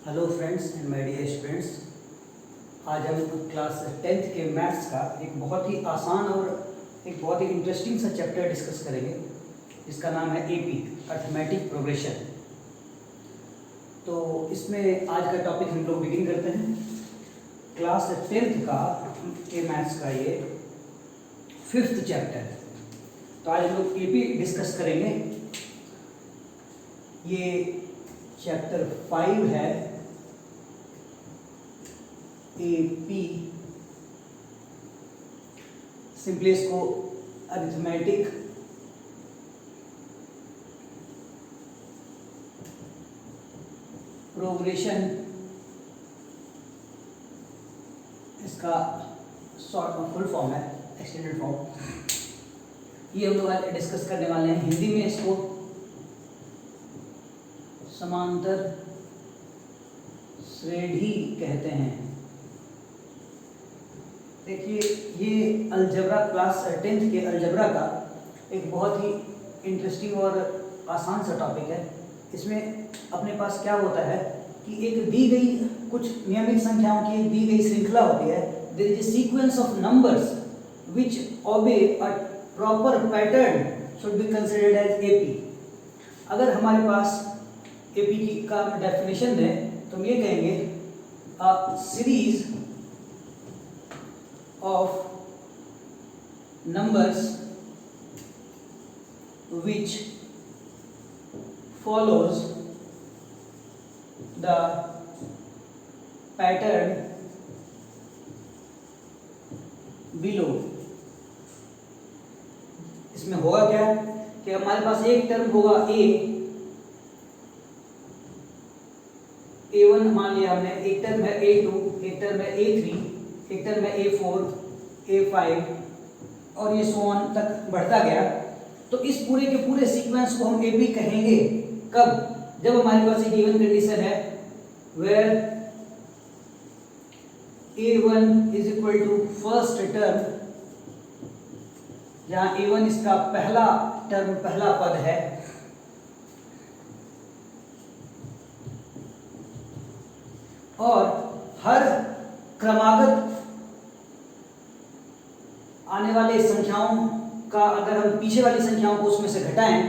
Hello friends and my dear students. आज हम class 10th के मैथ्स का एक बहुत ही आसान और एक बहुत ही इंटरेस्टिंग सा चैप्टर डिस्कस करेंगे जिसका नाम है एपी अर्थमेटिक प्रोग्रेशन। तो इसमें आज का टॉपिक हम लोग बिगिन करते हैं। क्लास 10th का के मैथ्स का ये 5th चैप्टर है। तो आज हम लोग एपी डिस्कस करेंगे। ये चैप्टर 5 है एपी। सिंपली इसको अरिथमेटिक प्रोग्रेशन इसका शॉर्ट में फुल फॉर्म है, एक्सटेंडेड फॉर्म। ये हम लोग आज डिस्कस करने वाले हैं। हिंदी में इसको समांतर श्रेणी कहते हैं। देखिए, ये अलजेब्रा क्लास 10th के अलजेब्रा का एक बहुत ही इंटरेस्टिंग और आसान सा टॉपिक है। इसमें अपने पास क्या होता है कि एक दी गई कुछ नियमित संख्याओं की एक दी गई श्रृंखला होती है। There is a sequence of numbers which obey a proper pattern should be considered as AP. अगर हमारे पास एपी की का डेफिनेशन दें तो हम ये कहेंगे a series of numbers which follows the pattern below। इसमें होगा क्या कि हमारे पास एक टर्म होगा A1 मान लिया हमने, एक टर्म है A2, एक टर्म है A3, एक टर्म है A4, A5 और ये सो ऑन तक बढ़ता गया। तो इस पूरे के पूरे सीक्वेंस को हम एपी कहेंगे कब? जब हमारे पास एक गिवन कंडीशन है where A1 is equal to first term, जहां A1 इसका पहला टर्म, पहला पद है, और हर क्रमागत आने वाले संख्याओं का अगर हम पीछे वाली संख्याओं को उसमें से घटाएं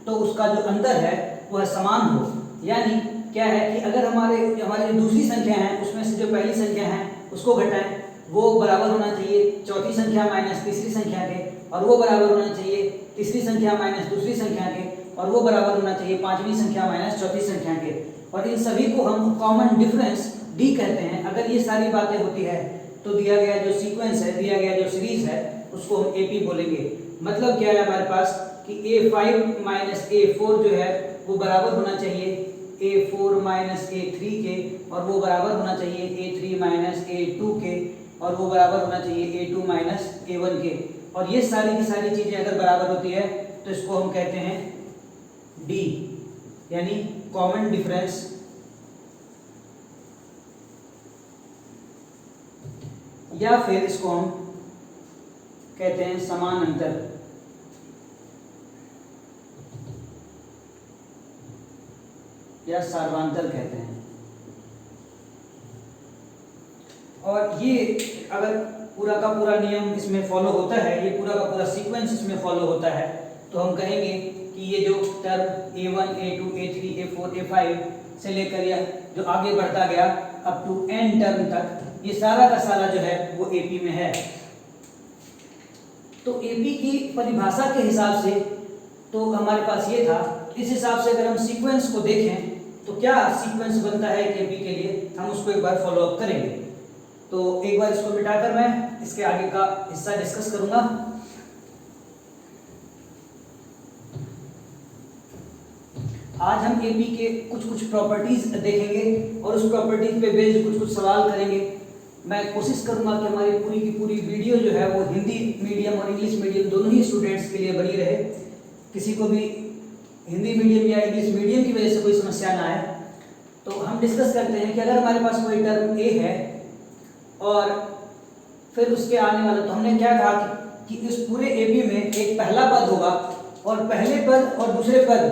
तो उसका जो अंतर है वह समान हो। यानी क्या है कि अगर हमारी जो दूसरी संख्या है उसमें से जो पहली संख्या है उसको घटाएं, वो बराबर होना चाहिए चौथी संख्या माइनस तीसरी संख्या के, और वो बराबर होना चाहिए तीसरी संख्या माइनस दूसरी संख्या के, और वो बराबर होना चाहिए पांचवी संख्या माइनस चौथी संख्या के। और इन सभी को हम कॉमन डिफरेंस डी कहते हैं। अगर ये सारी बातें होती है तो दिया गया जो सीक्वेंस है, दिया गया जो सीरीज है, उसको हम एपी बोलेंगे। मतलब क्या है हमारे पास कि A5 माइनस A4 जो है वो बराबर होना चाहिए A4 माइनस A3 के, और वो बराबर होना चाहिए A3 माइनस A2 के, और वो बराबर होना चाहिए A2 माइनस A1 के। और ये सारी की सारी चीजें अगर बराबर होती है तो इसको हम कहते हैं डी, यानी कॉमन डिफरेंस। या फिर इसको हम कहते हैं समान अंतर। या सार्वंतर कहते हैं। और ये अगर पूरा का पूरा नियम इसमें फॉलो होता है, ये पूरा का पूरा सीक्वेंस इसमें फॉलो होता है, तो हम कहेंगे कि ये जो term A1, A2, A3, A4, A5 से लेकर या जो आगे बढ़ता गया अप टू n टर्म तक, ये सारा का सारा जो है वो एपी में है। तो एपी की परिभाषा के हिसाब से तो हमारे पास ये था। इस हिसाब से अगर हम सीक्वेंस को देखें तो क्या सीक्वेंस बनता है एपी के लिए, हम उसको एक बार फॉलो अप करेंगे। तो एक बार इसको मिटाकर मैं इसके आगे का हिस्सा डिस्कस करूंगा। आज हम एपी के कुछ प्रॉपर्टीज देखेंगे और उस प्रॉपर्टीज पे बेस्ड कुछ सवाल करेंगे। मैं कोशिश करूंगा कि हमारी पूरी की पूरी वीडियो जो है वो हिंदी मीडियम और इंग्लिश मीडियम दोनों ही स्टूडेंट्स के लिए बनी रहे। किसी को भी हिंदी मीडियम या इंग्लिश मीडियम की वजह से कोई समस्या ना आए। तो हम डिस्कस करते हैं कि अगर हमारे पास कोई टर्म ए है और फिर उसके आने वाला, तो हमने क्या कहा कि इस पूरे एपी में एक पहला पद होगा और पहले पद और दूसरे पद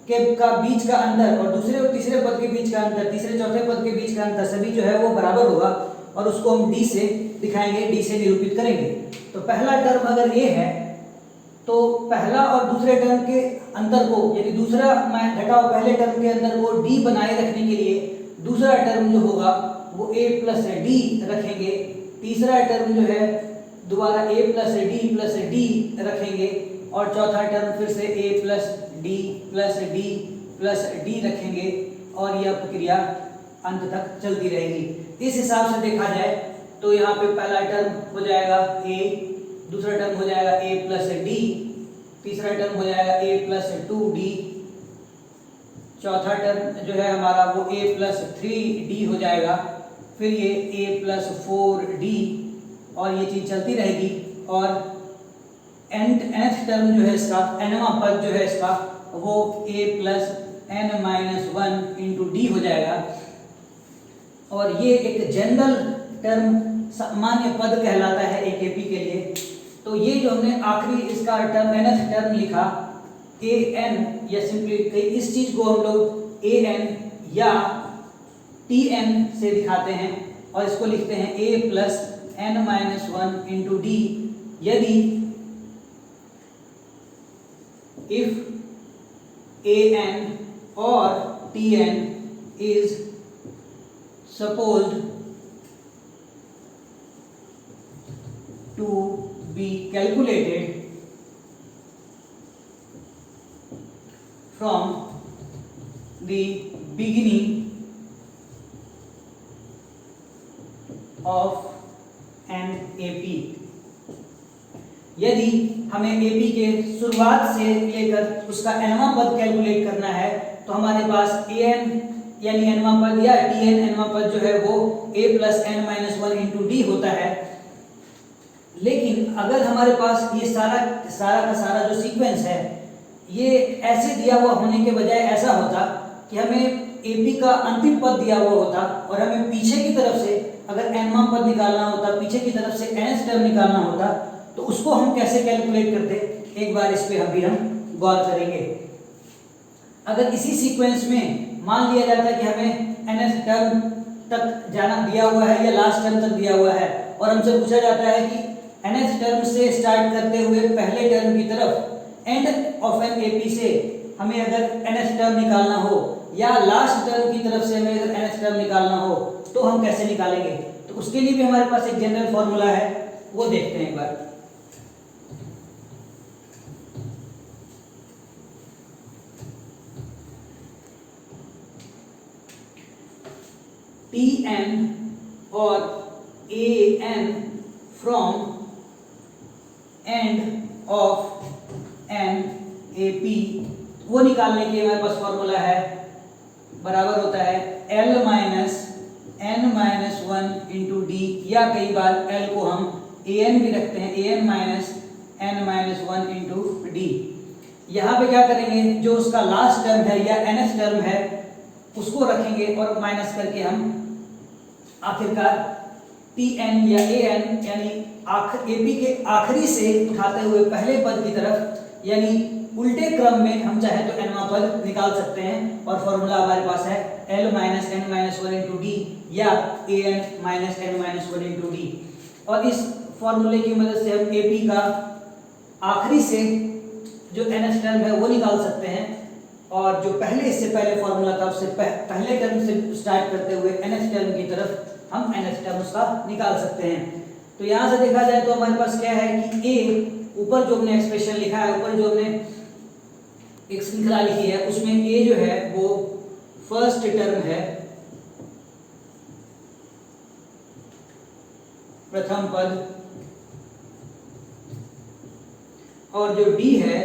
के का बीच का अंतर और दूसरे और तीसरे पद के बीच का अंतर, तीसरे चौथे पद के बीच का अंतर सभी जो है वो बराबर होगा और उसको हम d से दिखाएंगे, d से निरूपित करेंगे। तो पहला टर्म अगर a है तो पहला और दूसरे टर्म के अंतर को, यदि दूसरा घटाओ पहले टर्म के अंतर को d बनाए रखने के लिए दूसरा टर्म जो होगा वो a प्लस डी रखेंगे, तीसरा टर्म जो है दोबारा a प्लस डी रखेंगे और चौथा टर्म फिर से a प्लस डी रखेंगे और यह प्रक्रिया अंत तक चलती रहेगी। इस हिसाब से देखा जाए तो यहाँ पे पहला टर्म हो जाएगा a, दूसरा टर्म हो जाएगा a प्लस डी, तीसरा टर्म हो जाएगा a प्लस 2d, चौथा टर्म जो है हमारा वो a प्लस 3d हो जाएगा, फिर ये a प्लस 4d और ये चीज चलती रहेगी और nth टर्म जो है इसका, nवां पद जो है इसका वो a plus n minus 1 into D हो जाएगा और ये एक जनरल टर्म सामान्य पद कहलाता है एक एपी के लिए। तो ये जो हमने आखिरी इसका टर्म nth टर्म लिखा an, या सिंपली इस चीज को हम लोग an या tn से दिखाते हैं और इसको लिखते हैं a plus n minus 1 into D. यदि if an or tn is supposed to be calculated from the beginning of an AP, यदि हमें AP के शुरुआत से लेकर उसका nवां पद कैलकुलेट करना है तो हमारे पास an यानी nवां पद या tn nवां पद जो है वो a plus n minus 1 into D होता है। लेकिन अगर हमारे पास ये सारा का सारा जो सीक्वेंस है ये ऐसे दिया हुआ होने के बजाय ऐसा होता कि हमें AP का अंतिम पद दिया हुआ होता और हमें पीछे की तरफ से अगर nवां पद निकालना होता, पीछे की तरफ से nth टर्म निकालना होता, तो उसको हम कैसे कैलकुलेट करते, एक बार इस पे अभी हम गौर करेंगे। अगर इसी सीक्वेंस में मान लिया जाता कि हमें nth टर्म तक जाना दिया हुआ है या लास्ट टर्म तक दिया हुआ है और हमसे पूछा जाता है कि nth टर्म से स्टार्ट करते हुए पहले टर्म की तरफ एंड ऑफ एन एपी से हमें अगर nth टर्म निकालना हो या लास्ट टर्म की तरफ से हमें अगर nth टर्म निकालना हो तो हम कैसे निकालेंगे। तो उसके लिए भी हमारे पास एक जनरल फॉर्मूला है, वो देखते हैं एक बार। Tn और an from end of an AP, वो निकालने के लिए हमारे पास फॉर्मूला है, बराबर होता है L minus n minus 1 into D, या कई बार L को हम an भी रखते हैं, an minus n minus 1 into D. यहाँ पे क्या करेंगे, जो उसका लास्ट टर्म है या nth टर्म है उसको रखेंगे और माइनस करके हम आखिरकार tn या an यानी AP के आखिरी से उठाते हुए पहले पद की तरफ यानी उल्टे क्रम में हम चाहे तो nवां पद निकाल सकते हैं और फॉर्मूला हमारे पास है L minus n minus 1 into D या an minus n minus 1 into D. और इस फॉर्मूले की मदद से हम AP का आखिरी से जो nth टर्म है वो निकाल सकते हैं और जो पहले इससे पहले फॉर्मूला था उससे पहले टर्म से स्टार्ट करते हुए nth टर्म की तरफ हम nth टर्म उसका निकाल सकते हैं। तो यहाँ से देखा जाए तो हमारे पास क्या है कि a, ऊपर जो हमने एक्सप्रेशन लिखा है, ऊपर जो हमने एक श्रृंखला लिखी है उसमें a जो है वो फर्स्ट टर्म है, प्रथम पद, और जो d है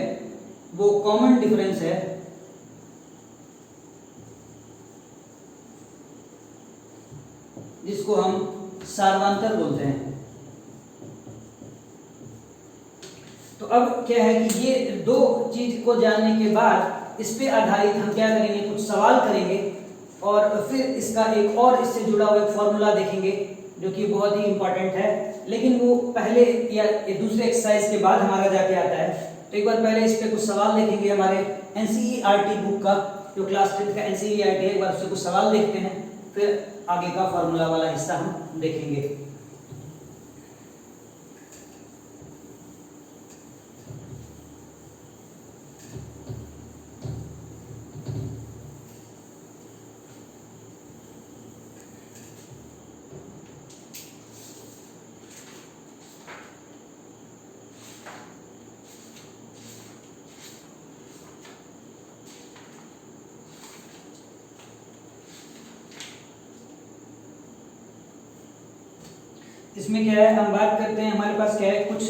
वो कॉमन डिफरेंस है, जिसको हम सार्वंतर बोलते हैं। तो अब क्या है कि ये दो चीज को जानने के बाद इस पे आधारित हम क्या करेंगे, कुछ सवाल करेंगे और फिर इसका एक और इससे जुड़ा हुआ एक फॉर्मूला देखेंगे जो कि बहुत ही इंपॉर्टेंट है, लेकिन वो पहले या दूसरे एक्सरसाइज के बाद हमारा जाके आता है। तो एक बार पहले इस पे कुछ सवाल देखेंगे हमारे एनसीईआरटी बुक का, जो क्लास 10 का एनसीईआरटी है, एक बार उससे कुछ सवाल देखते हैं, फिर आगे का फार्मूला वाला हिस्सा हम देखेंगे। इसमें क्या है, हम बात करते हैं, हमारे पास क्या है, कुछ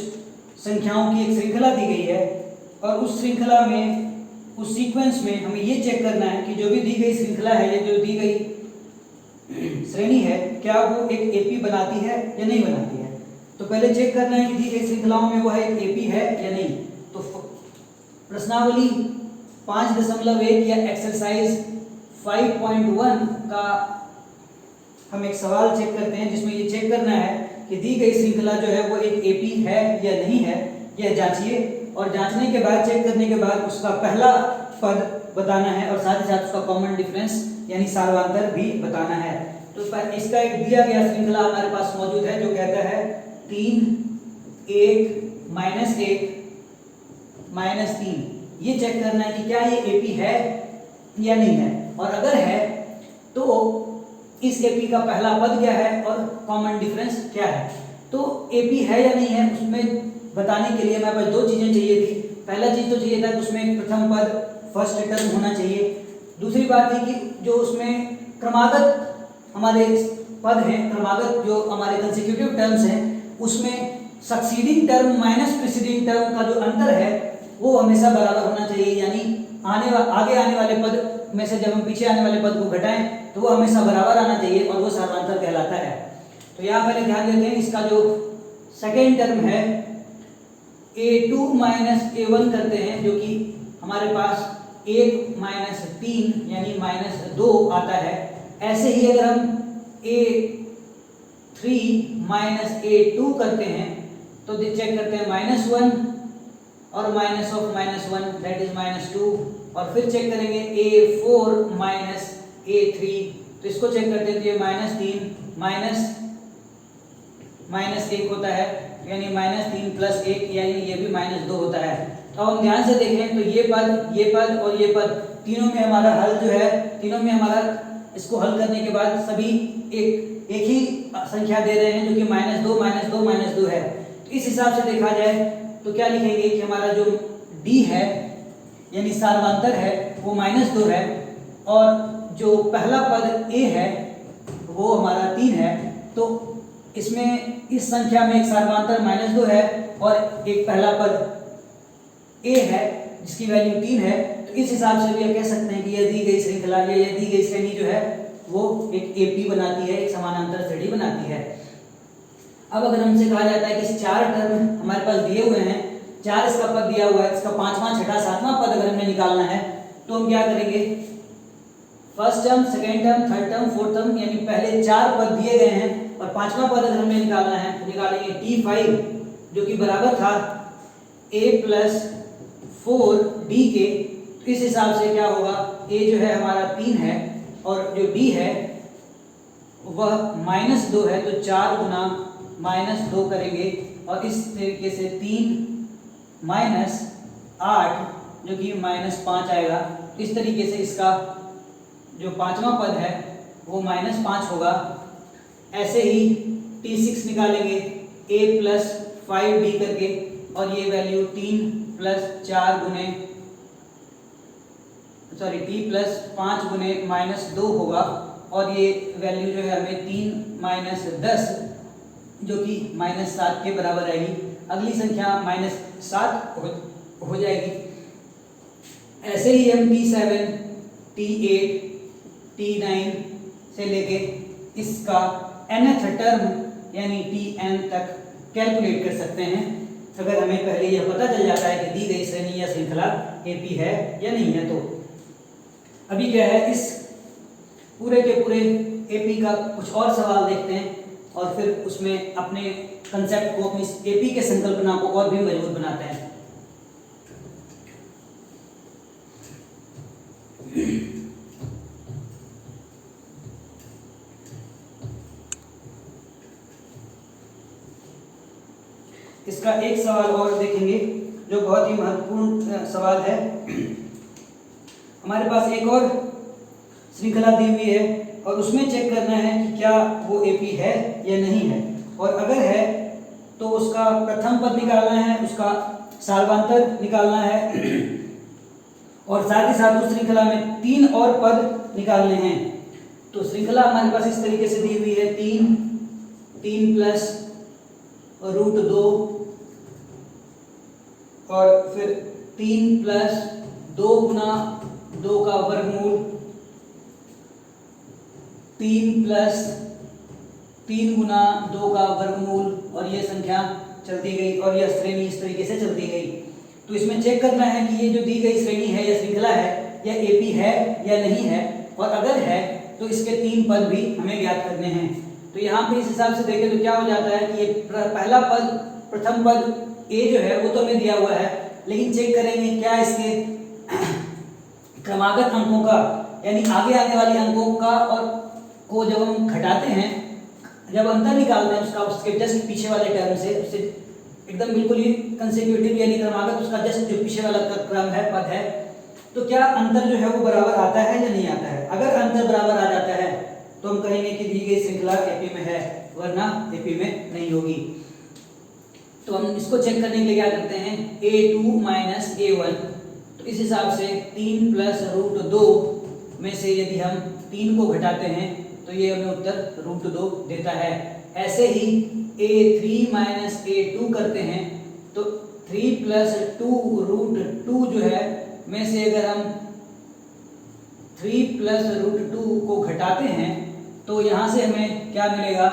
संख्याओं की एक श्रृंखला दी गई है और उस श्रृंखला में, उस सीक्वेंस में हमें ये चेक करना है कि जो भी दी गई श्रृंखला है, ये जो दी गई श्रेणी है, क्या वो एक एपी बनाती है या नहीं बनाती है। तो पहले चेक करना है कि दी गई श्रृंखलाओं में वह एक एपी है या नहीं। तो प्रश्नावली 5.1 या एक्सरसाइज 5.1 का हम एक सवाल चेक करते हैं, जिसमें ये चेक करना है कि दी गई श्रृंखला जो है वो एक एपी है या नहीं है, यह जांचिए। और जांचने के बाद, चेक करने के बाद उसका पहला पद बताना है और साथ ही साथ उसका कॉमन डिफरेंस यानी सार्वंतर भी बताना है। तो इसका एक दिया गया श्रृंखला हमारे पास मौजूद है, जो कहता है 3 1 -1 -3। ये चेक करना है कि क्या ये एपी है या नहीं है, और अगर है तो इस एपी का पहला पद क्या है और कॉमन डिफरेंस क्या है। तो एपी है या नहीं है, उसमें बताने के लिए हमारे पास दो चीजें चाहिए थी। पहला चीज तो चाहिए था कि उसमें प्रथम पद, फर्स्ट टर्म होना चाहिए। दूसरी बात थी कि जो उसमें क्रमागत हमारे पद हैं, क्रमागत जो हमारे कंसेक्यूटिव टर्म्स हैं, उसमें succeeding term minus preceding term का जो अंतर है वो हमेशा बराबर होना चाहिए। यानी आगे आने वाले पद में से जब हम पीछे आने वाले पद को घटाएं तो वो हमेशा बराबर आना चाहिए और वो सार्वंतर कहलाता है। तो यहाँ पहले ध्यान देते हैं, इसका जो सेकेंड टर्म है a2 -a1 करते हैं, जो कि हमारे पास 1 -3 यानी -2 आता है। ऐसे ही अगर हम a3 -a2 करते हैं तो चेक करते हैं -1 और माइनस ऑफ -1 दैट इज -2, और फिर चेक करेंगे a4 -a3, तो इसको चेक करते हैं तो ये -3 -1 होता है, यानी -3 + 1 यानी ये भी -2 होता है। तो हम ध्यान से देखें तो ये पद और ये पद तीनों में हमारा हल जो है, तीनों में हमारा इसको हल करने के बाद सभी एक ही संख्या दे रहे हैं, जो कि -2 -2 है। तो इस हिसाब से देखा जाए तो क्या लिखेंगे कि हमारा जो d है यानी सार्वंतर है वो -2 है, और जो पहला पद a है वो हमारा 3 है। तो इसमें इस संख्या में एक सार्वंतर -2 है और एक पहला पद a है जिसकी वैल्यू 3 है। तो इस हिसाब से भी हम कह सकते हैं कि यह दी गई श्रृंखला या यह दी गई श्रेणी जो है वो एक एपी बनाती है, एक समानांतर श्रेणी बनाती है। अब अगर हमसे कहा जाता है कि 4 टर्म हमारे पास दिए हुए हैं, 4 इसका पद दिया हुआ है, इसका 5वां 6ठा 7वां पद अगर हमें निकालना है तो हम क्या करेंगे, first term, second term, third term, fourth term, यानी पहले 4 पद दिए गए हैं और 5वां पद अगर हमें निकालना है तो निकालेंगे t5 जो कि बराबर था a + 4d के। तो इस हिसाब से क्या होगा, a जो है हमारा 3 है और जो d है वह -2 है, तो 4 गुना -2 करेंगे और इस तरीके से 3 - 8 जो कि -5 आएगा। इस तरीके से इसका जो 5वां पद है वो -5 होगा। ऐसे ही t6 निकालेंगे a + 5d करके, और ये वैल्यू 3 + 4 गुने t + 5 गुने -2 होगा, और ये वैल्यू जो है हमें 3 - 10 जो कि -7 के बराबर आएगी। अगली संख्या -7 हो जाएगी। ऐसे ही हम t7, t8, t9 से लेके इसका nth टर्म यानी tn तक कैलकुलेट कर सकते हैं, अगर हमें पहले यह पता चल जाता है कि दी गई श्रेणी या श्रृंखला एपी है या नहीं है। तो अभी क्या है, इस पूरे के पूरे एपी का कुछ और सवाल देखते हैं और फिर उसमें अपने कंसेप्ट को, अपनी एपी के संकल्पना को और भी मजबूत बनाते हैं। इसका एक सवाल और देखेंगे जो बहुत ही महत्वपूर्ण सवाल है। हमारे पास एक और श्रृंखला दी हुई है और उसमें चेक करना है कि क्या वो एपी है या नहीं है, और अगर है तो उसका प्रथम पद निकालना है, उसका सार्वधातुक निकालना है और साथ ही साथ उस श्रृंखला में 3 और पद निकालने हैं। तो श्रृंखला हमारे पास इस तरीके से दी हुई है, 3 प्लस √2 और फिर 3 प्लस 2 गुना 2 का वर्गमूल, 3 प्लस 3 गुना 2 का वर्गमूल, और ये संख्या चलती गई और यह श्रेणी इस तरीके से चलती गई। तो इसमें चेक करना है कि ये जो दी गई श्रेणी है या श्रृंखला है यह एपी है या नहीं है, और अगर है तो इसके 3 पद भी हमें ज्ञात करने हैं। तो यहाँ पे इस हिसाब से देखें तो क्या हो जाता है कि ये पहला पद, प्रथम पद ए जो है वो तो हमें दिया हुआ है, लेकिन चेक करेंगे क्या इसके क्रमागत अंकों का, यानी आगे आने वाले अंकों का और को जब हम घटाते हैं, जब अंतर निकालते हैं उसका उसके जस्ट पीछे वाले टर्म से, उससे एकदम बिल्कुल ही कंसेक्यूटिव यानी क्रमागत उसका जस्ट जो पीछे वाला क्रम है, पद है, तो क्या अंतर जो है वो बराबर आता है या नहीं आता है। अगर अंतर बराबर आ जाता है तो हम कहेंगे कि दी गई श्रृंखला एपी में है, वरना एपी में नहीं होगी। तो हम इसको चेक करने के लिए क्या करते हैं, a2 माइनस a1, तो इस हिसाब से 3 प्लस √2 में से यदि हम 3 को घटाते हैं तो ये हमें उत्तर √2 देता है। ऐसे ही a3 माइनस a2 करते हैं तो 3 प्लस 2 √2 जो है में से अगर हम 3 प्लस √2 को घटाते हैं तो यहाँ से हमें क्या मिलेगा,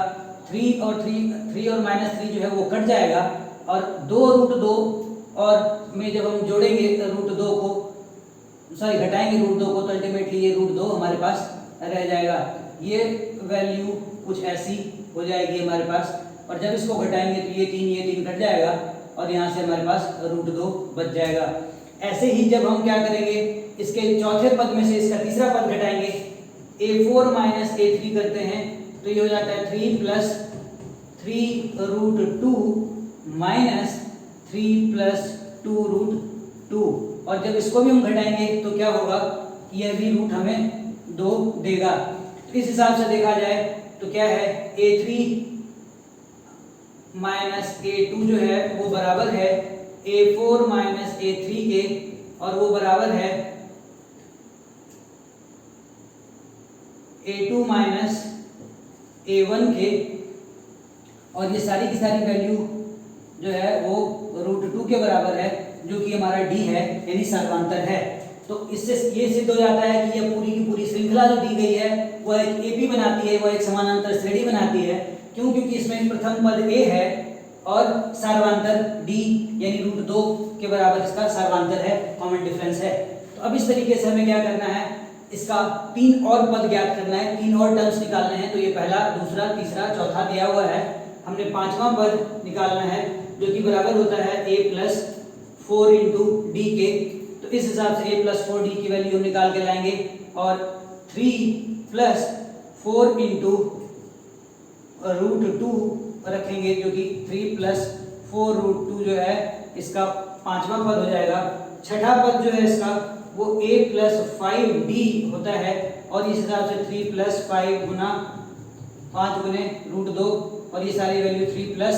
3 और -3 जो है वो कट जाएगा, और 2 √2 और में जब हम जोड़ेंगे √2 को, सॉरी घटाएंगे √2 को, तो अल्टीमेटली ये √2 हमारे पास रह जाएगा। ये वैल्यू कुछ ऐसी हो जाएगी हमारे पास, और जब इसको घटाएंगे तो ये 3 कट जाएगा और यहाँ से हमारे पास √2 बच जाएगा। ऐसे ही जब हम क्या करेंगे, इसके चौथे पद में से इसका तीसरा पद घटाएंगे, a4 माइनस a3 करते हैं तो ये हो जाता है 3 प्लस 3 √2 माइनस 3 प्लस 2 √2, और जब इसको भी हम घटाएंगे तो क्या होगा, यह भी रूट हमें 2 देगा। तो इस हिसाब से देखा जाए तो क्या है, a3 माइनस a2 जो है वो बराबर है a4 माइनस a3 के, और वो बराबर है a2 माइनस a1 के, और ये सारी की सारी वैल्यू जो है वो √2 के बराबर है, जो कि हमारा d है यानी सर्वांतर है। तो इससे ये सिद्ध हो जाता है कि ये पूरी की पूरी श्रृंखला जो दी गई है वो एक एपी बनाती है, वो एक समानांतर श्रेणी बनाती है। क्यों? क्योंकि इसमें प्रथम पद a है और सार्वधातुक d यानी √2 के बराबर इसका सार्वधातुक है, कॉमन डिफरेंस है। तो अब इस तरीके से हमें क्या करना है, इसका 3 और पद ज्ञात करना है, 3 और टर्म्स निकालने हैं। तो ये पहला, दूसरा, तीसरा, चौथा दिया हुआ है, हमने 5वां पद निकालना है जो कि बराबर होता है a प्लस 4 इंटू डी के। तो इस हिसाब से a प्लस 4 डी की वैल्यू हम निकाल के लाएंगे, और 3 प्लस 4 इंटू √2 रखेंगे, जो कि 3 प्लस 4 √2 जो है इसका 5वां पद हो जाएगा। छठा पद जो है इसका वो a प्लस 5d होता है, और इस हिसाब से 3 प्लस 5 गुना 5 गुने √2, और ये सारी वैल्यू 3 प्लस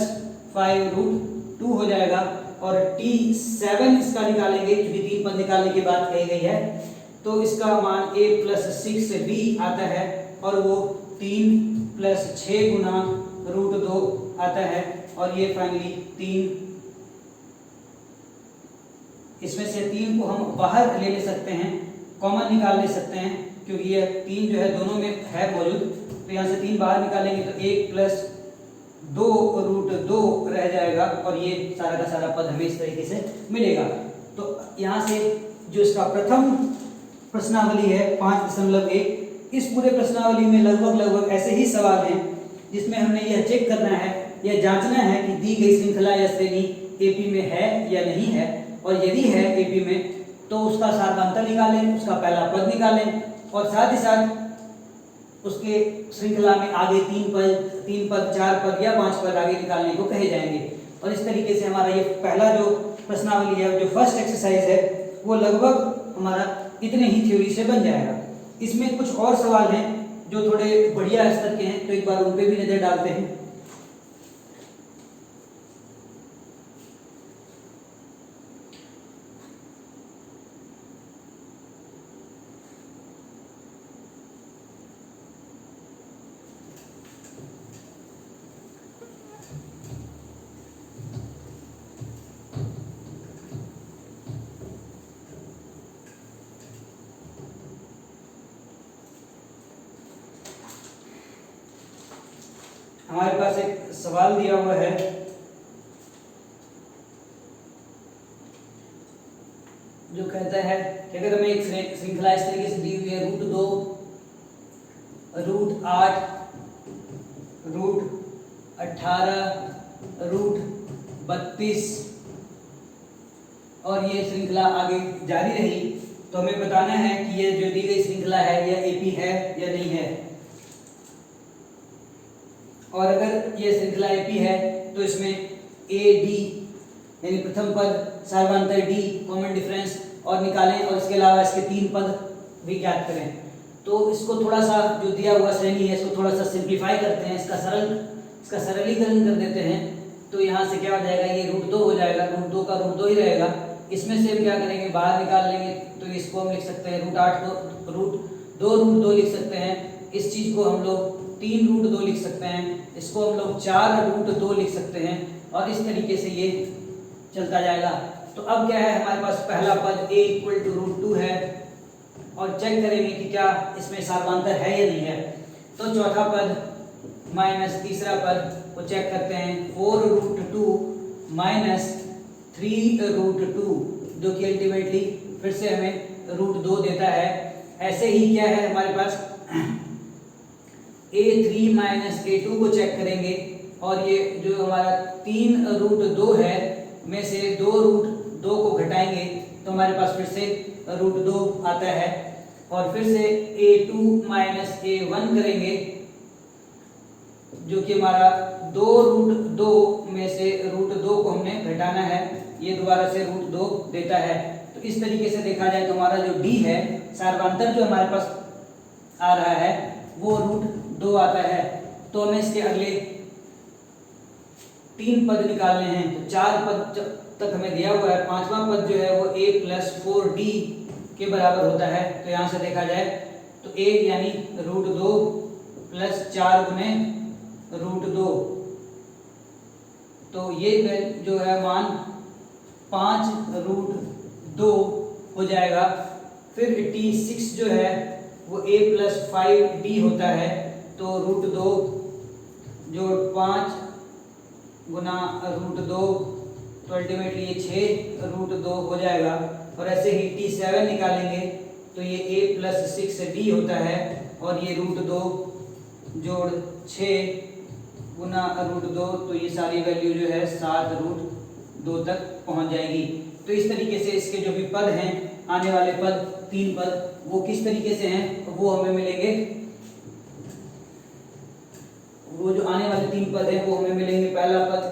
5 √2 हो जाएगा। और t7 इसका निकालेंगे, क्योंकि 3 पद निकालने की बात कही गई है, तो इसका मान a प्लस 6b आता है, और वो 3 प्लस 6 गुना √2 आता है, और ये फाइनली 3, इसमें से 3 को हम बाहर ले सकते हैं, कॉमन निकाल ले सकते हैं, क्योंकि ये 3 जो है दोनों में है मौजूद। तो यहाँ से 3 बाहर निकालेंगे तो 1 प्लस 2 √2 रह जाएगा, और ये सारा का सारा पद हमें इस तरीके से मिलेगा। तो यहाँ से जो इसका प्रथम प्रश्नावली है 5.1, इस पूरे प्रश्नावली में लगभग ऐसे ही सवाल हैं जिसमें हमने यह चेक करना है, यह जांचना है कि दी गई श्रृंखला या श्रेणी एपी में है या नहीं है, और यदि है एपी में तो उसका सार्वधातुक निकालें, उसका पहला पद निकालें, और साथ ही साथ उसके श्रृंखला में आगे 3 पद, 4 पद या 5 पद आगे निकालने को कहे जाएंगे। और इस तरीके से हमारा ये पहला जो प्रश्नावली है, जो फर्स्ट एक्सरसाइज है, वो लगभग हमारा इतने ही थ्योरी से बन जाएगा। इसमें कुछ और सवाल हैं जो थोड़े बढ़िया स्तर के हैं, तो एक बार उन पे भी नजर डालते हैं। हमारे पास एक सवाल दिया हुआ है, जो कहता है कि अगर हमें एक श्रृंखला इस तरीके से दी हुई है, √2, √8, √18, √32 और ये श्रृंखला आगे जारी रही, तो हमें बताना है कि ये जो दी गई श्रृंखला है यह एपी है या नहीं है। और अगर ये श्रृंखला एपी है तो इसमें ए डी यानी प्रथम पद, सार्वधातुक डी, कॉमन डिफरेंस और निकालें, और इसके अलावा इसके 3 पद भी ज्ञात करें। तो इसको थोड़ा सा जो दिया हुआ श्रेणी है इसको थोड़ा सा सिंप्लीफाई करते हैं, इसका सरलीकरण कर देते हैं। तो यहाँ से क्या हो जाएगा, ये √2 हो जाएगा, √2 का √2 ही रहेगा। इसमें से हम क्या करेंगे, बाहर निकाल लेंगे, तो इसको हम लिख सकते हैं √8 को √2 लिख सकते हैं। इस चीज़ को हम लोग 3 √2 लिख सकते हैं, इसको हम लोग 4 √2 लिख सकते हैं, और इस तरीके से ये चलता जाएगा। तो अब क्या है, हमारे पास पहला पद a = √2 है, और चेक करेंगे कि क्या इसमें सार्वधातुक है या नहीं है। तो चौथा पद माइनस तीसरा पद को चेक करते हैं, 4 √2 माइनस 3 √2, जो कि अल्टीमेटली फिर से हमें √2 देता है। ऐसे ही क्या है हमारे पास, a3 माइनस a2 को चेक करेंगे, और ये जो हमारा 3 √2 है में से 2 √2 को घटाएंगे तो हमारे पास फिर से √2 आता है। और फिर से a2 माइनस a1 करेंगे, जो कि हमारा 2 √2 में से √2 को हमने घटाना है, ये दोबारा से √2 देता है। तो इस तरीके से देखा जाए तो हमारा जो d है, सार्वधातुक जो हमारे पास आ रहा है, वो √2 आता है। तो हमें इसके अगले 3 पद निकालने हैं। तो 4 पद तक हमें दिया हुआ है, 5वां पद जो है वो a + 4d के बराबर होता है। तो यहाँ से देखा जाए तो a यानी √2 + 4 गुने √2, तो ये जो है मान 5 √2 हो जाएगा। फिर t6 जो है वो a + 5d होता है, तो √2 जोड़ 5 गुना √2, तो अल्टीमेटली ये 6 √2 हो जाएगा। और ऐसे ही t7 निकालेंगे तो ये a + 6d होता है, और ये √2 जोड़ 6 गुना √2, तो ये सारी वैल्यू जो है 7 √2 तक पहुंच जाएगी। तो इस तरीके से इसके जो भी पद हैं, आने वाले पद 3 पद, वो किस तरीके से हैं वो हमें मिलेंगे। वो जो आने वाले 3 पद हैं वो हमें मिलेंगे। पहला पद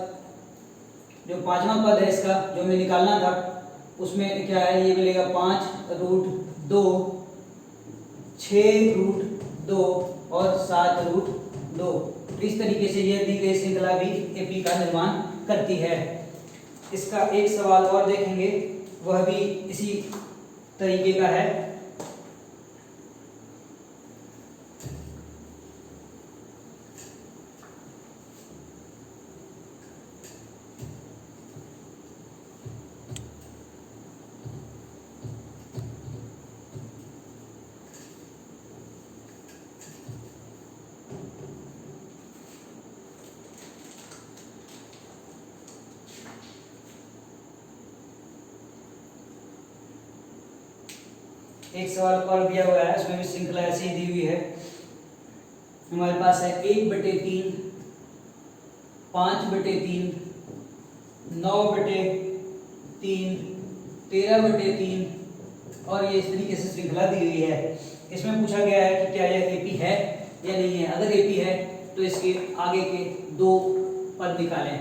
जो 5वां पद है इसका जो हमें निकालना था, उसमें क्या है, ये मिलेगा 5 √2, 6 √2 और 7 √2। तो इस तरीके से यह दी गई श्रृंखला भी एपी का निर्माण करती है। इसका एक सवाल और देखेंगे, वह भी इसी तरीके का है। एक सवाल और दिया हुआ है, उसमें भी श्रृंखला ऐसी ही दी हुई है। हमारे पास है 1/3, 5/3, 9/3, 13/3, और ये इस तरीके से श्रृंखला दी हुई है। इसमें पूछा गया है कि क्या यह एपी है या नहीं है। अगर एपी है तो इसके आगे के 2 पद निकालें।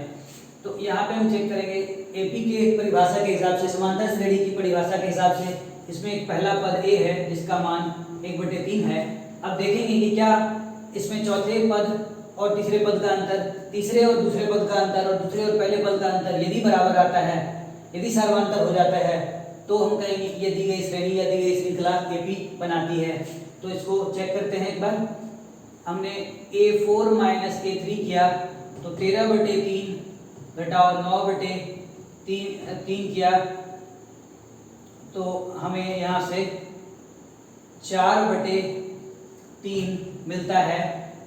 तो यहाँ पे हम चेक करेंगे एपी के परिभाषा के हिसाब से, समांतर श्रेणी की परिभाषा के हिसाब से इसमें एक पहला पद ए है जिसका मान 1/3 है। अब देखेंगे कि क्या इसमें चौथे पद और तीसरे पद का अंतर, तीसरे और दूसरे पद का अंतर और दूसरे और पहले पद का अंतर यदि बराबर आता है, यदि सर्वांतर हो जाता है, तो हम कहेंगे कि ये दी गई श्रेणी या दी गई श्रृंखला एपी बनाती है। तो इसको चेक करते हैं एक बार। हमने A4 - A3 किया तो 13/3 घटाओ 9/3 किया तो हमें यहाँ से 4/3 मिलता है।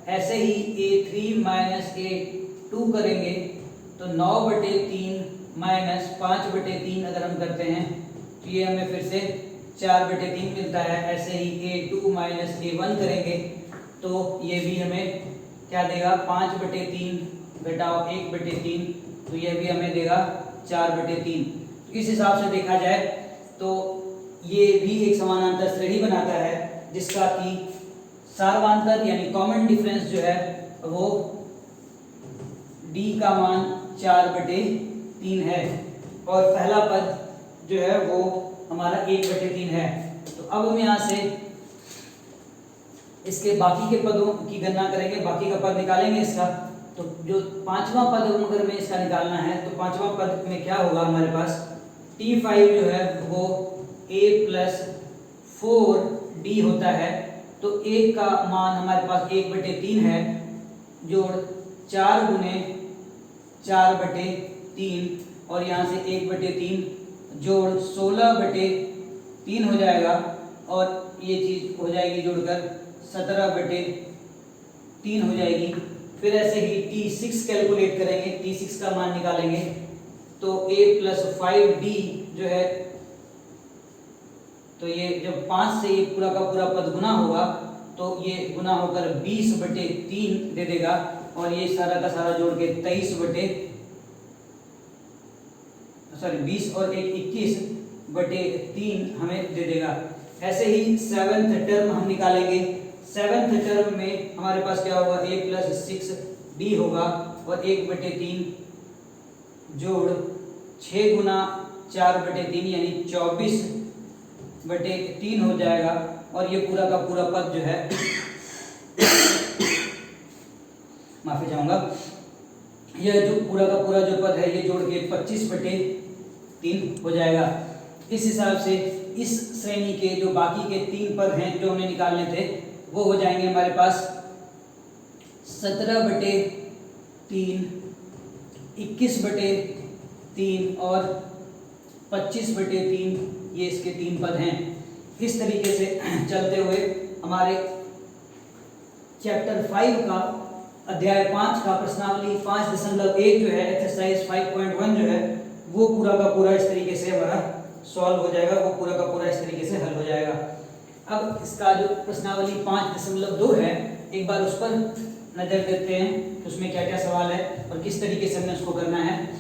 ऐसे ही A3 - A2 करेंगे तो 9/3 - 5/3 अगर हम करते हैं तो ये हमें फिर से 4/3 मिलता है। ऐसे ही A2 - A1 करेंगे तो ये भी हमें क्या देगा, 5/3 घटाओ 1/3, तो ये भी हमें देगा 4/3। इस हिसाब से देखा जाए तो ये भी एक समानांतर श्रेणी बनाता है जिसका कि सार्वांतर यानी कॉमन डिफरेंस जो है वो D का मान 4/3 है और पहला पद जो है वो हमारा 1/3 है। तो अब हम यहाँ से इसके बाकी के पदों की गणना करेंगे, बाकी का पद निकालेंगे इसका। तो जो पांचवा पद अगर में इसका निकालना है तो पांचवा पद में क्या होगा, हमारे पास T5 जो है वो A + 4D होता है। तो A का मान हमारे पास 1/3 है, जोड़ 4 × 4/3 और यहाँ से 1/3 जोड़ 16/3 हो जाएगा और ये चीज़ हो जाएगी जोड़कर 17/3 हो जाएगी। फिर ऐसे ही T6 कैलकुलेट करेंगे, T6 का मान निकालेंगे तो A + 5D जो है, तो ये जब 5 से ये पूरा का पूरा पद गुना होगा तो ये गुना होकर 20/3 दे देगा और ये सारा का सारा जोड़ के 20 और 1 21/3 हमें दे देगा। ऐसे ही 7th टर्म हम निकालेंगे। 7th टर्म में हमारे पास क्या होगा, A + 6D होगा और 1/3 जोड़ 6 × 4/3 यानी 24/3 हो जाएगा और ये पूरा का पूरा पद जो है माफी चाहूंगा, यह जो पूरा का पूरा जो पद है ये जोड़ के 25/3 हो जाएगा। इस हिसाब से इस श्रेणी के जो बाकी के 3 पद हैं जो हमें निकालने थे वो हो जाएंगे हमारे पास 17/3, 21/3 और 25/3, ये इसके 3 पद हैं। इस तरीके से चलते हुए हमारे चैप्टर 5 का अध्याय 5 का प्रश्नावली 5.1 जो है एक्सरसाइज 5.1 जो है वो पूरा का पूरा इस तरीके से हमारा सॉल्व हो जाएगा, वो पूरा का पूरा इस तरीके से हल हो जाएगा। अब इसका जो प्रश्नावली 5.2 है एक बार उस पर नजर देते हैं कि उसमें क्या क्या सवाल है और किस तरीके से हमें उसको करना है।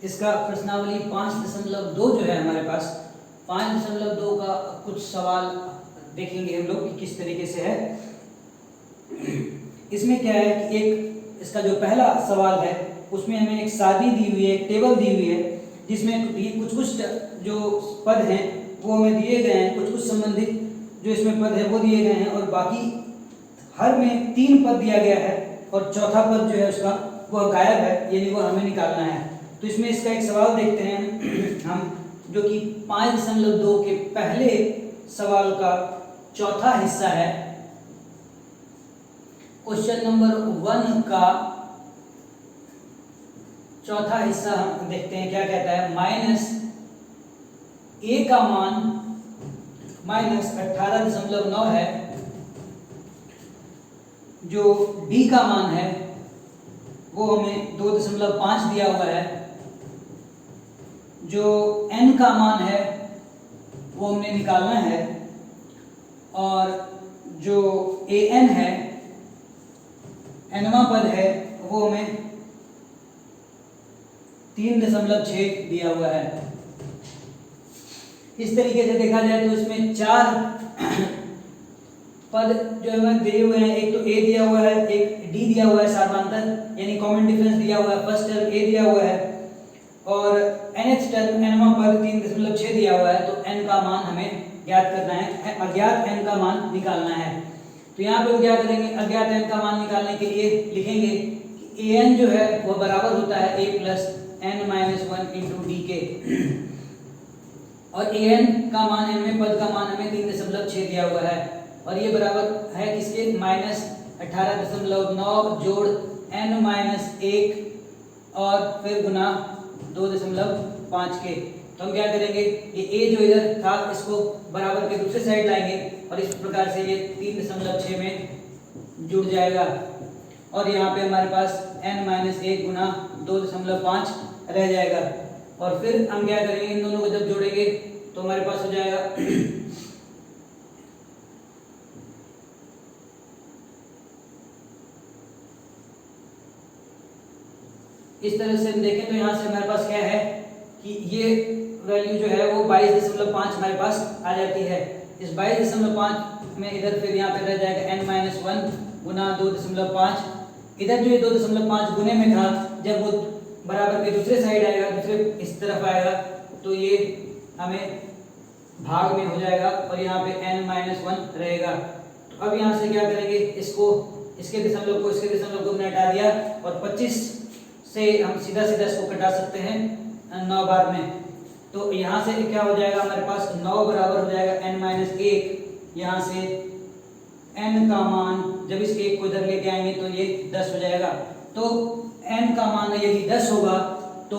इसका प्रश्नावली 5.2 जो है हमारे पास 5.2 का कुछ सवाल देखेंगे हम लोग कि किस तरीके से है। इसमें क्या है कि एक इसका जो पहला सवाल है उसमें हमें एक सारणी दी हुई है, एक टेबल दी हुई है जिसमें कुछ जो पद हैं वो हमें दिए गए हैं, कुछ संबंधित जो इसमें पद है वो दिए गए हैं और बाकी हर में 3 पद दिया गया है और चौथा पद जो है उसका वह गायब है, यानी वो हमें निकालना है। तो इसमें इसका एक सवाल देखते हैं हम, जो कि 5.2 के पहले सवाल का चौथा हिस्सा है। क्वेश्चन नंबर 1 का चौथा हिस्सा हम देखते हैं क्या कहता है। a का मान -18.9 है, जो d का मान है वो हमें 2.5 दिया हुआ है, जो n का मान है वो हमने निकालना है, और जो an है, nवां पद है, वो हमें 3.6 दिया हुआ है। इस तरीके से देखा जाए तो इसमें 4 पद जो हमें दिए हुए हैं, एक तो a दिया हुआ है, एक d दिया हुआ है सार्वधातर यानी कॉमन डिफरेंस दिया हुआ है, फर्स्ट टर्म a दिया हुआ है, और nth टर्म nवां पद 3.6 दिया हुआ है। तो n का मान हमें ज्ञात करना है, अज्ञात n का मान निकालना है। तो यहाँ पे हम क्या करेंगे, अज्ञात n का मान निकालने के लिए लिखेंगे कि an जो है वो बराबर होता है a plus n-1 into D के, और an का मान, nवें पद का मान हमें 3.6 दिया हुआ है, और ये बराबर है किसके, -18.9 जोड़ n-1 और फिर गुना 2.5 के। तो हम क्या करेंगे, ये a जो इधर था इसको बराबर के दूसरे साइड लाएंगे, और इस प्रकार से ये 3.6 में जुड़ जाएगा, और यहाँ पे हमारे पास n-1 गुना 2.5 रह जाएगा। और फिर हम क्या करेंगे, इन दोनों को जब जोड़ेंगे तो हमारे पास हो जाएगा इस तरह से हम देखें तो यहाँ से हमारे पास क्या है कि ये वैल्यू जो है वो 22.5 हमारे पास आ जाती है। इस 22.5 में इधर फिर यहाँ पे रह जाएगा n-1 गुना 2.5, इधर जो ये 2.5 गुने में था, जब वो बराबर के दूसरे साइड आएगा, दूसरे इस तरफ आएगा, तो ये हमें भाग में हो जाएगा, और यहाँ पे n-1 रहेगा। तो अब यहाँ से क्या करेंगे, इसको, इसके दशमलव को इसके दशमलव को हमने हटा दिया, और 25 से हम सीधा इसको कटा सकते हैं 9 बार में। तो यहाँ से क्या हो जाएगा, हमारे पास 9 बराबर हो जाएगा n-1, यहाँ से n का मान जब इस 1 को इधर लेके आएंगे तो ये 10 हो जाएगा। तो n का मान यदि 10 होगा तो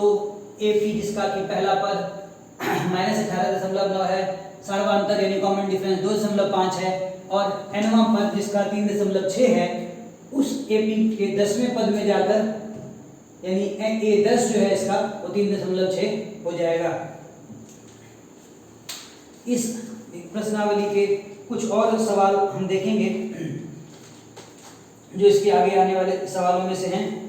AP जिसका कि पहला पद -18.9 है, सर्वांतर यानी कॉमन डिफरेंस 2.5 है, और nवां पद जिसका 3.6 है, उस AP के 10वें पद में जाकर यानी A10 जो है इसका वो 3.6 हो जाएगा। इस प्रश्नावली के कुछ और सवाल हम देखेंगे जो इसके आगे आने वाले सवालों में से हैं।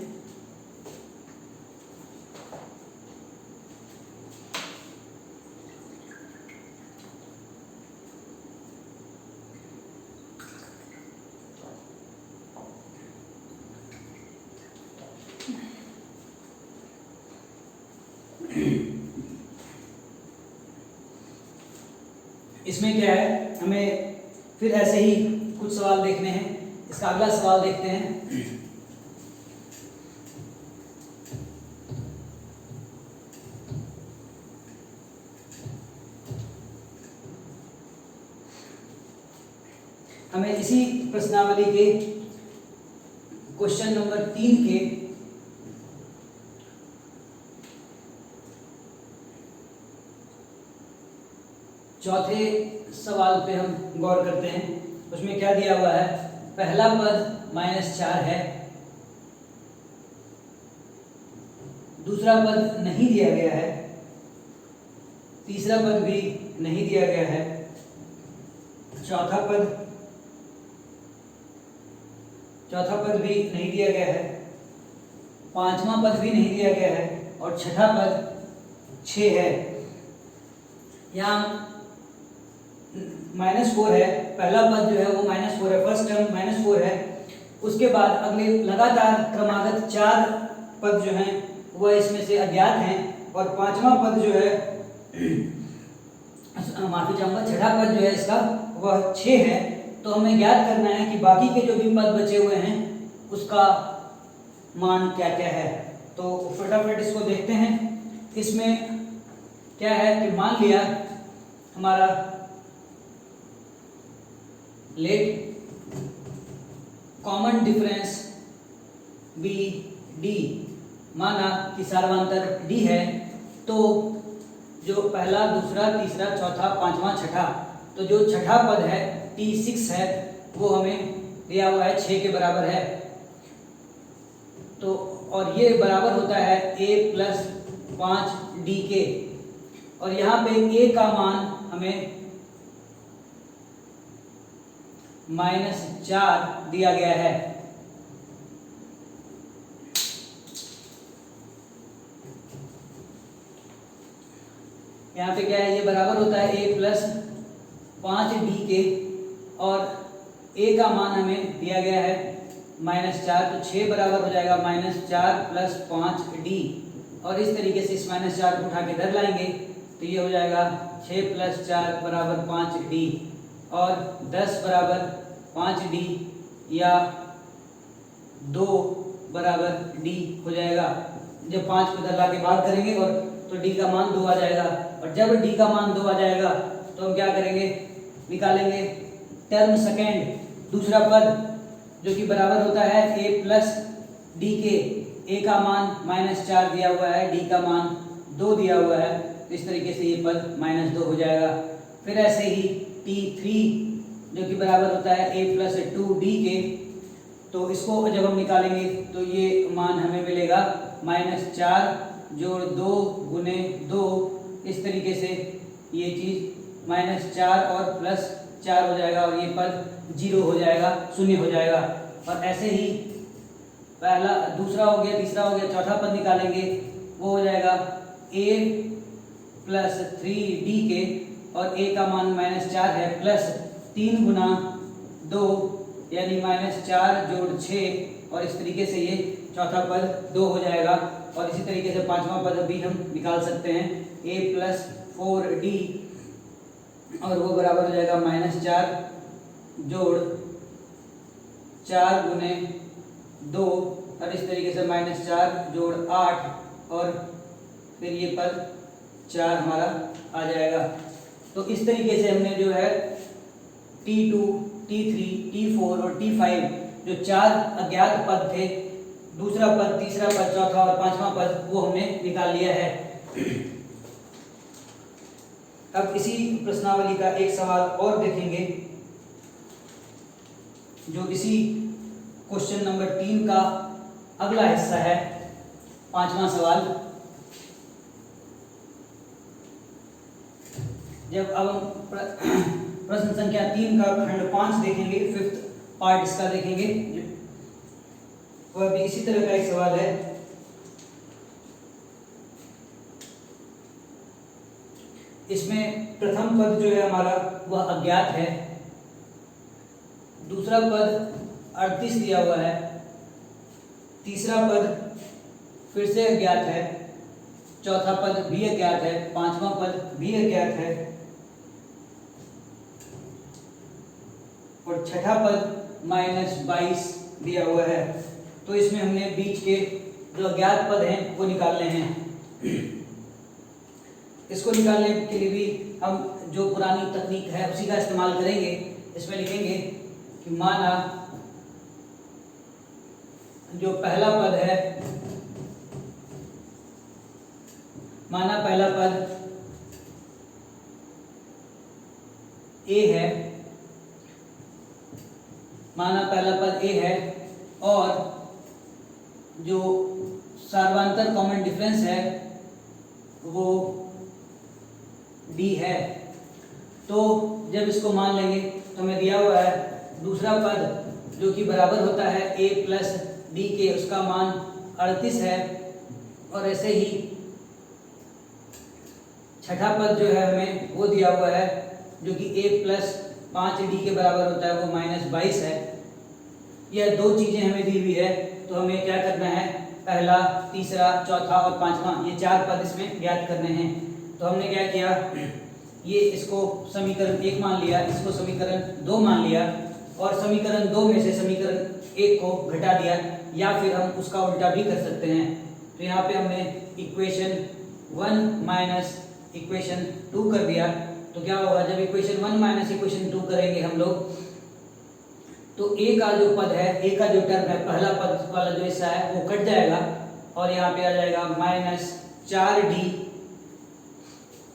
इसमें क्या है, हमें फिर ऐसे ही कुछ सवाल देखने हैं। इसका अगला सवाल देखते हैं। हमें इसी प्रश्नावली के क्वेश्चन नंबर 3 के चौथे सवाल पे हम गौर करते हैं। उसमें क्या दिया हुआ है, पहला पद -4 है, दूसरा पद नहीं दिया गया है, तीसरा पद भी नहीं दिया गया है, चौथा पद भी नहीं दिया गया है, पांचवा पद भी नहीं दिया गया है, और छठा पद 6 है। यहाँ -4 है, पहला पद जो है वो -4 है, फर्स्ट टर्म -4 है। उसके बाद अगले लगातार क्रमागत 4 पद जो हैं वह इसमें से अज्ञात हैं, और पांचवा पद जो है माफी चाहूंगा, छठा पद जो है इसका वह 6 है। तो हमें ज्ञात करना है कि बाकी के जो भी पद बचे हुए हैं उसका मान क्या क्या है। तो फटाफट इसको देखते हैं। इसमें क्या है कि मान लिया हमारा लेट कॉमन डिफरेंस BD, माना कि सार्वंतर D है, तो जो पहला, दूसरा, तीसरा, चौथा, पांचवा, छठा, तो जो छठा पद है T6 है वो हमें दिया हुआ है 6 के बराबर है। तो और ये बराबर होता है a प्लस 5d के, और यहाँ पे a का मान हमें -4 दिया गया है। यहाँ पे क्या है, ये बराबर होता है a प्लस 5d के, और a का मान हमें दिया गया है -4, तो 6 बराबर हो जाएगा -4 प्लस 5d, और इस तरीके से इस -4 को उठा के इधर लाएंगे तो ये हो जाएगा 6 प्लस 4 बराबर 5d, और 10 बराबर 5d या 2 बराबर d हो जाएगा। जब 5 को इधर ला के भाग करेंगे और तो d का मान 2 आ जाएगा, और जब d का मान 2 आ जाएगा तो हम क्या करेंगे, निकालेंगे टर्म सेकेंड, दूसरा पद, जो कि बराबर होता है a प्लस डी के। a का मान -4 दिया हुआ है, d का मान 2 दिया हुआ है, तो इस तरीके से ये पद -2 हो जाएगा। फिर ऐसे ही T3 जो कि बराबर होता है a प्लस 2d के, तो इसको जब हम निकालेंगे तो ये मान हमें मिलेगा -4 जोड़ 2 गुने 2, इस तरीके से ये चीज़ -4 और +4 हो जाएगा, और ये पद 0 हो जाएगा, शून्य हो जाएगा। और ऐसे ही पहला, दूसरा हो गया, तीसरा हो गया, चौथा पद निकालेंगे, वो हो जाएगा a प्लस 3d के, और a का मान -4 है, प्लस 3 गुना 2 यानी -4 जोड़ 6, और इस तरीके से ये चौथा पद 2 हो जाएगा। और इसी तरीके से पांचवा पद भी हम निकाल सकते हैं, a प्लस 4d, और वो बराबर हो जाएगा -4 जोड़ 4 गुने 2, और इस तरीके से -4 जोड़ 8, और फिर ये पद 4 हमारा आ जाएगा। तो इस तरीके से हमने जो है T2, T3, T4 और T5 जो 4 अज्ञात पद थे, दूसरा पद, तीसरा पद, चौथा और पांचवा पद, वो हमने निकाल लिया है। अब इसी प्रश्नावली का एक सवाल और देखेंगे, जो इसी क्वेश्चन नंबर 3 का अगला हिस्सा है, पांचवा सवाल। जब अब हम प्रश्न संख्या 3 का खंड 5 देखेंगे, 5th पार्ट इसका देखेंगे, वह भी इसी तरह का एक सवाल है। इसमें प्रथम पद जो है हमारा वह अज्ञात है, दूसरा पद 38 दिया हुआ है, तीसरा पद फिर से अज्ञात है, चौथा पद भी अज्ञात है, पांचवा पद भी अज्ञात है, और छठा पद -22 दिया हुआ है। तो इसमें हमने बीच के जो अज्ञात पद हैं वो निकालने हैं। इसको निकालने के लिए भी हम जो पुरानी तकनीक है उसी का इस्तेमाल करेंगे। इसमें लिखेंगे कि माना जो पहला पद है, माना पहला पद a है, माना पहला पद a है, और जो सर्वांतर कॉमन डिफरेंस है वो d है। तो जब इसको मान लेंगे तो हमें दिया हुआ है दूसरा पद जो कि बराबर होता है a प्लस डी के, उसका मान 38 है, और ऐसे ही छठा पद जो है हमें वो दिया हुआ है जो कि a प्लस 5d के बराबर होता है, वो -22 है। यह दो चीज़ें हमें दी हुई है, तो हमें क्या करना है, पहला, तीसरा, चौथा और पांचवा, ये 4 पद इसमें ज्ञात करने हैं। तो हमने क्या किया, ये इसको समीकरण 1 मान लिया, इसको समीकरण 2 मान लिया, और समीकरण 2 में से समीकरण 1 को घटा दिया, या फिर हम उसका उल्टा भी कर सकते हैं। तो यहाँ पे हमने इक्वेशन 1 माइनस इक्वेशन 2 कर दिया। तो क्या होगा, जब इक्वेशन 1 माइनस इक्वेशन 2 करेंगे हम लोग, तो a का जो पद है, a का जो टर्म है, पहला पद वाला जो हिस्सा है वो कट जाएगा, और यहाँ पे आ जाएगा -4d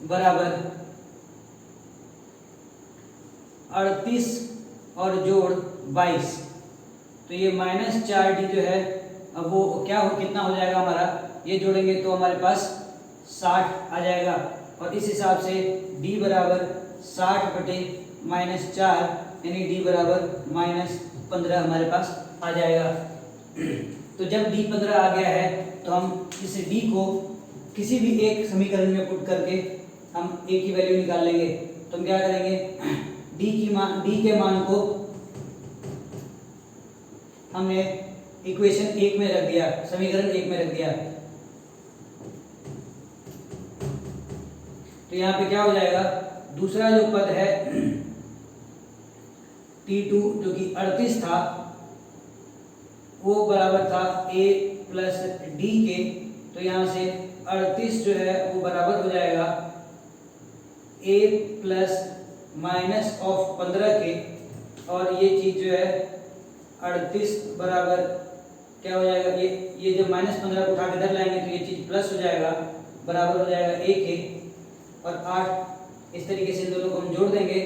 बराबर 38 और जोड़ 22, तो ये -4d जो है अब वो क्या हो कितना हो जाएगा हमारा, ये जोड़ेंगे तो हमारे पास 60 आ जाएगा। और इस हिसाब से d बराबर 60/-4 यानी d बराबर -15 हमारे पास आ जाएगा। तो जब d 15 आ गया है तो हम इस d को किसी भी एक समीकरण में पुट करके हम a की वैल्यू निकाल लेंगे। तो हम क्या करेंगे, d के मान को हमने इक्वेशन 1 में रख दिया, समीकरण 1 में रख दिया। तो यहाँ पे क्या हो जाएगा, दूसरा जो पद है t2 जो कि 38 था वो बराबर था a प्लस d के। तो यहाँ से 38 जो है वो बराबर हो जाएगा a प्लस माइनस ऑफ 15 के, और ये चीज जो है 38 बराबर क्या हो जाएगा, ये जब -15 को उठा के इधर लाएंगे तो ये चीज प्लस हो जाएगा, बराबर हो जाएगा a के, और 8 इस तरीके से इन दोनों को हम जोड़ देंगे।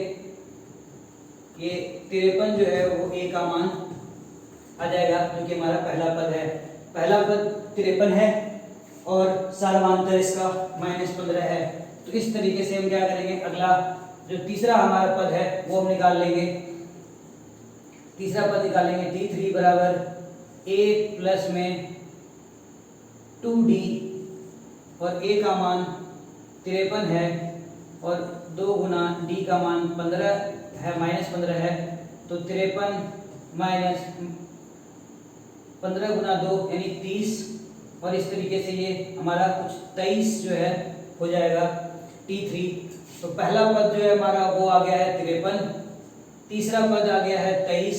ये 53 जो है वो a का मान आ जाएगा, जो कि हमारा पहला पद है। पहला पद 53 है और सारवांतर इसका -15 है। तो इस तरीके से हम क्या करेंगे, अगला जो तीसरा हमारा पद है वो हम निकाल लेंगे। तीसरा पद निकालेंगे t3 बराबर a प्लस में 2d, और a का मान 53 है और 2 गुना d का मान 15 है, -15 है। तो 53 माइनस 15 गुना 2 यानी 30, और इस तरीके से ये हमारा कुछ 23 जो है हो जाएगा t3। तो पहला पद जो है हमारा वो आ गया है 53, तीसरा पद आ गया है 23।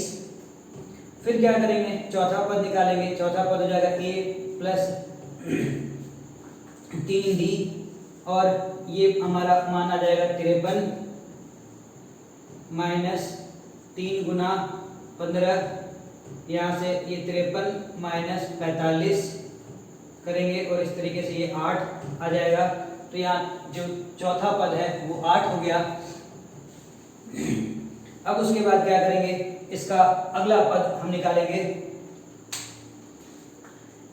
फिर क्या करेंगे, चौथा पद निकालेंगे। चौथा पद हो जाएगा a प्लस 3d, और ये हमारा मान आ जाएगा 53 माइनस 3 गुना 15, यहाँ से ये 53 माइनस 45 करेंगे, और इस तरीके से ये 8 आ जाएगा। तो यहाँ जो चौथा पद है वो 8 हो गया। अब उसके बाद क्या करेंगे, इसका अगला पद हम निकालेंगे।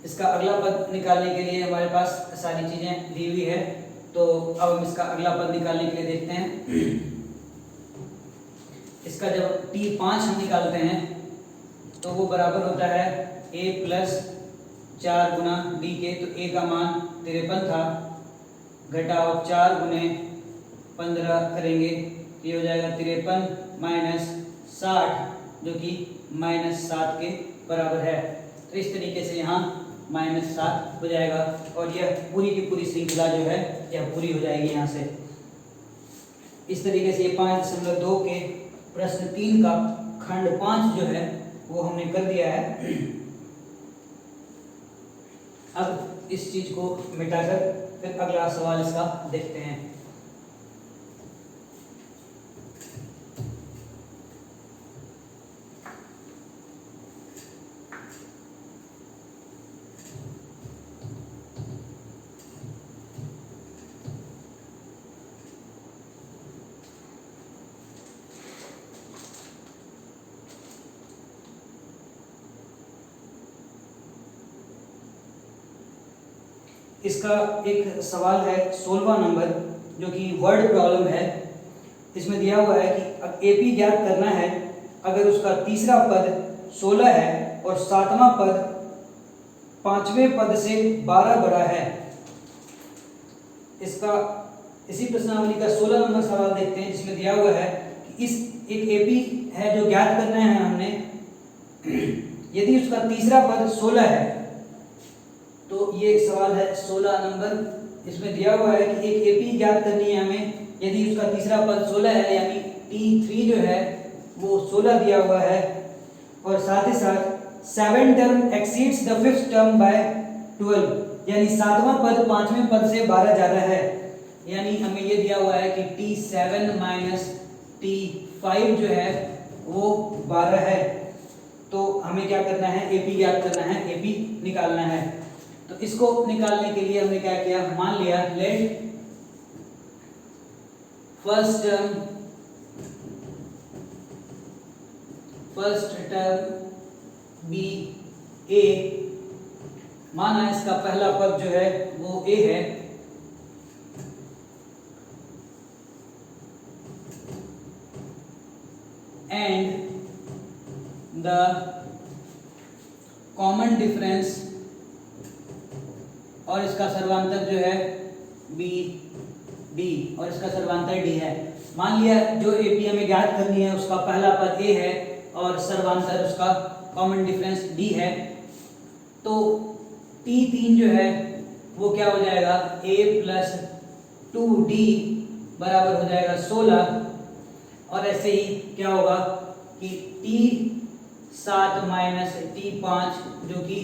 इसका अगला पद निकालने के लिए हमारे पास सारी चीजें दी हुई है, तो अब हम इसका अगला पद निकालने के लिए देखते हैं। इसका जब t5 हम निकालते हैं तो वो बराबर होता है a प्लस 4 गुना d के। तो a का मान 53 था, घटाओ 4 गुने 15 करेंगे, ये हो जाएगा 53 माइनस 60 जो कि -7 के बराबर है। तो इस तरीके से यहाँ -7 हो जाएगा, और यह पूरी की पूरी श्रृंखला जो है यह पूरी हो जाएगी यहाँ से। इस तरीके से ये 5.2 के प्रश्न 3 का खंड 5 जो है वो हमने कर दिया है। अब इस चीज को मिटाकर फिर अगला सवाल इसका देखते हैं। इसका एक सवाल है 16वां नंबर, जो कि वर्ड प्रॉब्लम है। इसमें दिया हुआ है कि एपी ज्ञात करना है अगर उसका तीसरा पद 16 है और सातवां पद पांचवें पद से 12 बड़ा है। इसका इसी प्रश्नावली का 16 नंबर सवाल देखते हैं, जिसमें दिया हुआ है कि इस एक एपी है जो ज्ञात करना है हमने, यदि उसका तीसरा पद 16 है। तो ये सवाल है 16 नंबर। इसमें दिया हुआ है कि एक एपी ज्ञात करनी है हमें, यदि उसका तीसरा पद 16 है, यानी t3 जो है वो 16 दिया हुआ है, और साथ ही साथ 7 term exceeds the 5th term by 12, यानी सातवां पद पांचवें पद से 12 ज्यादा है। यानी हमें ये दिया हुआ है कि t7 माइनस t5 जो है वो 12 है। तो हमें क्या करना है, एपी ज्ञात करना है, एपी निकालना है। तो इसको निकालने के लिए हमने क्या किया, मान लिया लेट फर्स्ट टर्म बी ए, माना इसका पहला पद जो है वो ए है, एंड द कॉमन डिफरेंस, और इसका सर्वांतर जो है बी डी, और इसका सर्वांतर डी है। मान लिया जो एपी हमें ज्ञात करनी है उसका पहला पद ए है और सर्वांतर उसका कॉमन डिफरेंस डी है, तो T3 जो है वो क्या हो जाएगा, a प्लस 2d बराबर हो जाएगा 16, और ऐसे ही क्या होगा कि T7 माइनस T5 जो कि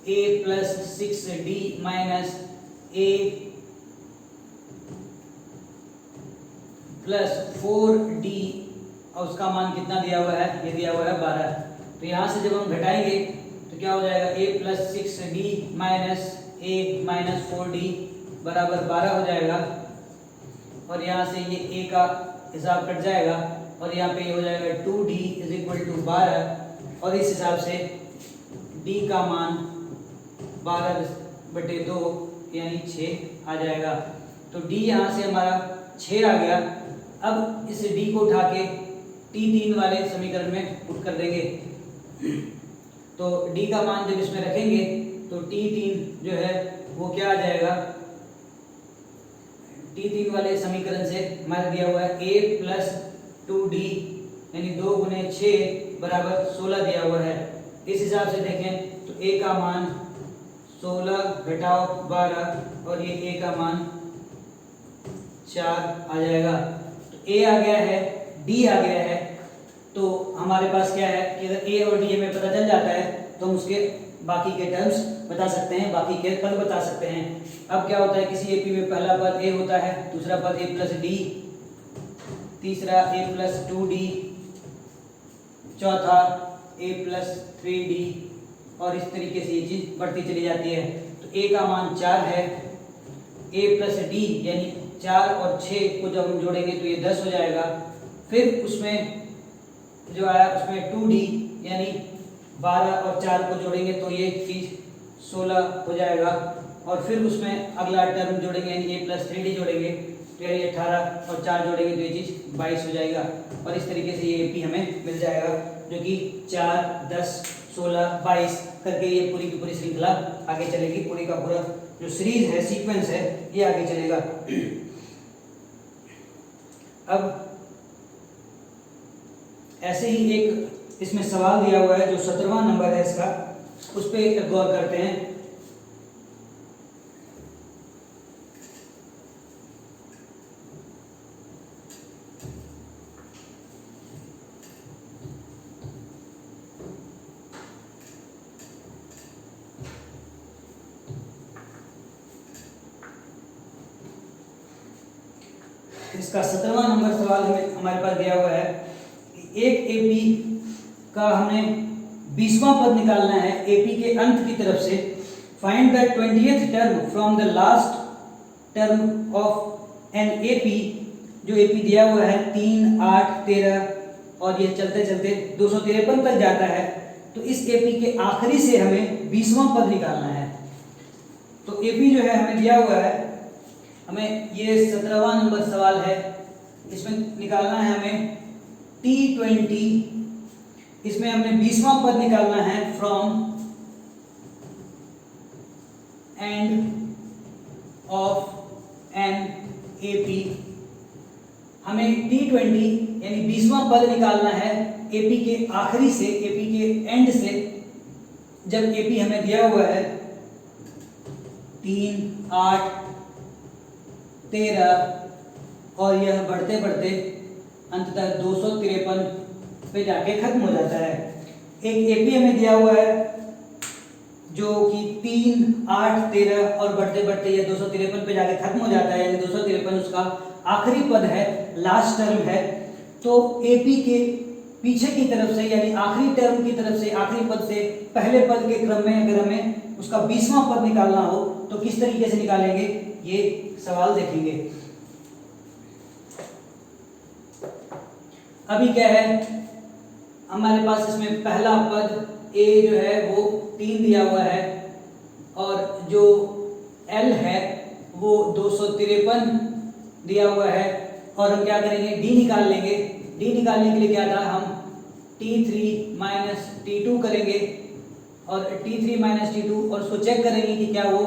a plus 6d minus a plus 4d, और उसका मान कितना दिया हुआ है, ये दिया हुआ है 12। तो यहाँ से जब हम घटाएंगे तो क्या हो जाएगा, a plus 6d minus a minus 4d बराबर 12 हो जाएगा, और यहाँ से ये a का हिसाब कट जाएगा, और यहाँ पे ये हो जाएगा 2d इज इक्वल टू 12, और इस हिसाब से d का मान 12/2 यानी 6 आ जाएगा। तो d यहाँ से हमारा 6 आ गया। अब इस d को उठा के T3 वाले समीकरण में पुट कर देंगे, तो d का मान जब इसमें रखेंगे तो T3 जो है वो क्या आ जाएगा, T3 वाले समीकरण से हमारा दिया हुआ है a प्लस 2d यानी 2 गुने 6 बराबर 16 दिया हुआ है। इस हिसाब से देखें तो a का मान 16 घटाओ 12, और ये a का मान 4 आ जाएगा। तो a आ गया है, d आ गया है, तो हमारे पास क्या है कि अगर a और d हमें पता चल जाता है तो हम उसके बाकी के टर्म्स बता सकते हैं, बाकी के पद बता सकते हैं। अब क्या होता है, किसी एपी में पहला पद a होता है, दूसरा पद a प्लस d, तीसरा a प्लस 2d, चौथा a प्लस 3d, और इस तरीके से ये चीज बढ़ती चली जाती है। तो a का मान 4 है, a प्लस d यानी 4 और 6 को जब हम जोड़ेंगे तो ये 10 हो जाएगा। फिर उसमें जो आया उसमें 2d यानी 12 और 4 को जोड़ेंगे तो ये चीज 16 हो जाएगा, और फिर उसमें अगला टर्म जोड़ेंगे यानी a प्लस 3d जोड़ेंगे तो यानी 18 और 4 जोड़ेंगे तो ये चीज 22 हो जाएगा, और इस तरीके से ये एपी हमें मिल जाएगा, जो कि 4, 10, 16, 22 करके ये पूरी की पूरी श्रृंखला आगे चलेगी। पूरी का पूरा जो सीरीज है, सीक्वेंस है, ये आगे चलेगा। अब ऐसे ही एक इसमें सवाल दिया हुआ है जो 17वां नंबर है इसका, उस पर गौर करते हैं। इसका 17वां नंबर सवाल हमारे पास दिया हुआ है, एक एपी का हमें 20वां पद निकालना है एपी के अंत की तरफ से। Find the 20th term from the last term of an AP. जो एपी दिया हुआ है 3, 8, 13 और ये चलते चलते 253 तक जाता है, तो इस एपी के आखिरी से हमें 20वां पद निकालना है। तो एपी जो है हमें दिया हुआ है, हमें ये 17वां नंबर सवाल है, इसमें निकालना है हमें T20, इसमें हमें 20वां पद निकालना है from end of an AP. हमें T20 यानी 20वां पद निकालना है एपी के आखिरी से, एपी के एंड से। जब एपी हमें दिया हुआ है 3, 8, 13 और यह बढ़ते बढ़ते अंततः 253 पे जाके खत्म हो जाता है। एक एपी हमें दिया हुआ है जो कि 3, 8, 13 और बढ़ते बढ़ते ये 253 पे जाके खत्म हो जाता है, यानी 253 उसका आखिरी पद है, लास्ट टर्म है। तो एपी के पीछे की तरफ से यानी आखिरी टर्म की तरफ से, आखिरी पद से पहले पद के क्रम में अगर हमें उसका 20वां पद निकालना हो तो किस तरीके से निकालेंगे, ये सवाल देखेंगे। अभी क्या है, हमारे पास इसमें पहला पद a जो है वो 3 दिया हुआ है और जो l है वो 253 दिया हुआ है। और हम क्या करेंगे, d निकाल लेंगे। d निकालने के लिए क्या था, हम t3 माइनस t2 करेंगे और t3 माइनस t2 और उसको चेक करेंगे कि क्या वो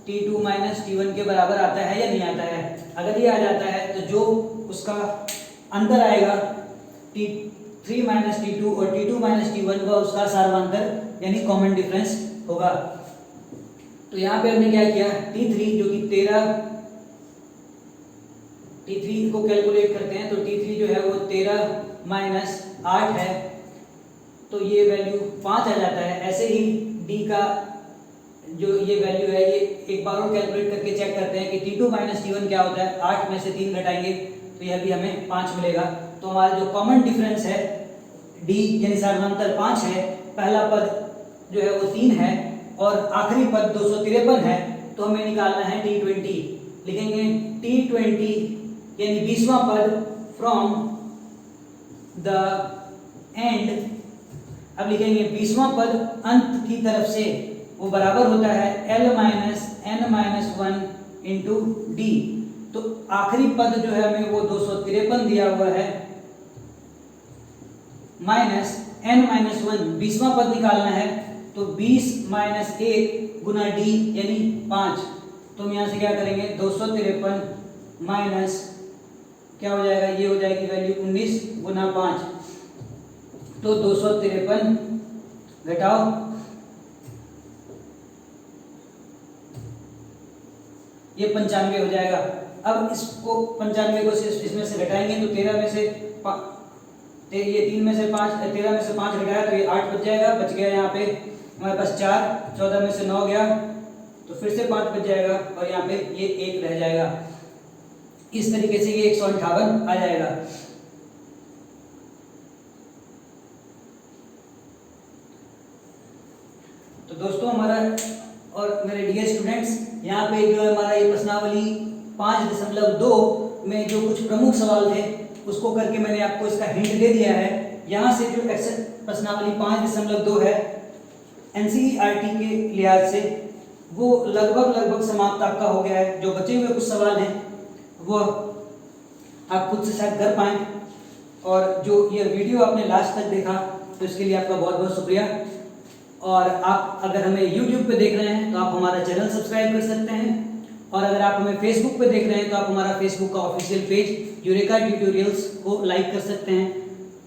t2 माइनस t1 के बराबर आता है या नहीं आता है। अगर ये आ जाता है तो जो उसका अंतर आएगा t3 माइनस t2 और t2 माइनस t1 का उसका सार्वंतर यानी कॉमन डिफरेंस होगा। तो यहाँ पे हमने क्या किया, t3 जो कि 13, t3 को कैलकुलेट करते हैं तो t3 जो है वो 13 माइनस 8 है, तो ये वैल्यू 5 आ जाता है। ऐसे ही d का जो ये वैल्यू है ये एक बार और कैलकुलेट करके चेक करते हैं कि t2 माइनस t1 क्या होता है। 8 में से 3 घटाएंगे तो यह भी हमें 5 मिलेगा। तो हमारा जो कॉमन डिफरेंस है d यानी सार्वंतर 5 है, पहला पद जो है वो 3 है और आखिरी पद 253 है, तो हमें निकालना है t20। लिखेंगे t20 यानी 20वां पद फ्रॉम द एंड। अब लिखेंगे 20वां पद अंत की तरफ से, वो बराबर होता है l minus n minus 1 into D. तो आखिरी पद जो है हमें वो 253 दिया हुआ है माइनस n माइनस 1, 20वां पद निकालना है तो 20 माइनस 1 गुना डी यानी 5। तो हम यहाँ से क्या करेंगे, 253 माइनस क्या हो जाएगा, ये हो जाएगी वैल्यू 19 गुना 5, तो 253 घटाओ ये 95 हो जाएगा। अब इसको 95 को इसमें से घटाएंगे तो 13 में से ये 3 में से 5, 13 में से 5 घटाया तो ये 8 बच जाएगा। बच गया यहाँ पे हमारे पास 4, 14 में से 9 गया तो फिर से 5 बच जाएगा और यहाँ पे ये 1 रह जाएगा। इस तरीके से ये 158 आ जाएगा। तो दोस्तों हमारा और मेरे डियर स्टूडेंट्स, यहाँ पे जो हमारा ये प्रश्नावली 5.2 में जो कुछ प्रमुख सवाल थे उसको करके मैंने आपको इसका हिंट दे दिया है। यहाँ से जो प्रश्नावली 5.2 है एनसीईआरटी के लिहाज से वो लगभग समाप्त आपका हो गया है। जो बचे हुए कुछ सवाल हैं वो आप खुद से शायद कर पाएँ। और जो ये वीडियो आपने लास्ट तक देखा तो इसके लिए आपका बहुत बहुत शुक्रिया। और आप अगर हमें YouTube पे देख रहे हैं तो आप हमारा चैनल सब्सक्राइब कर सकते हैं, और अगर आप हमें Facebook पे देख रहे हैं तो आप हमारा Facebook का ऑफिशियल पेज यूरेका ट्यूटोरियल्स को लाइक कर सकते हैं।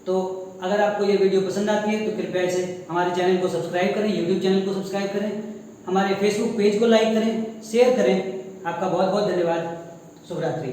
तो अगर आपको ये वीडियो पसंद आती है तो कृपया इसे हमारे चैनल को सब्सक्राइब करें, YouTube चैनल को सब्सक्राइब करें, हमारे Facebook पेज को लाइक करें, शेयर करें। आपका बहुत बहुत धन्यवाद। शुभ रात्रि।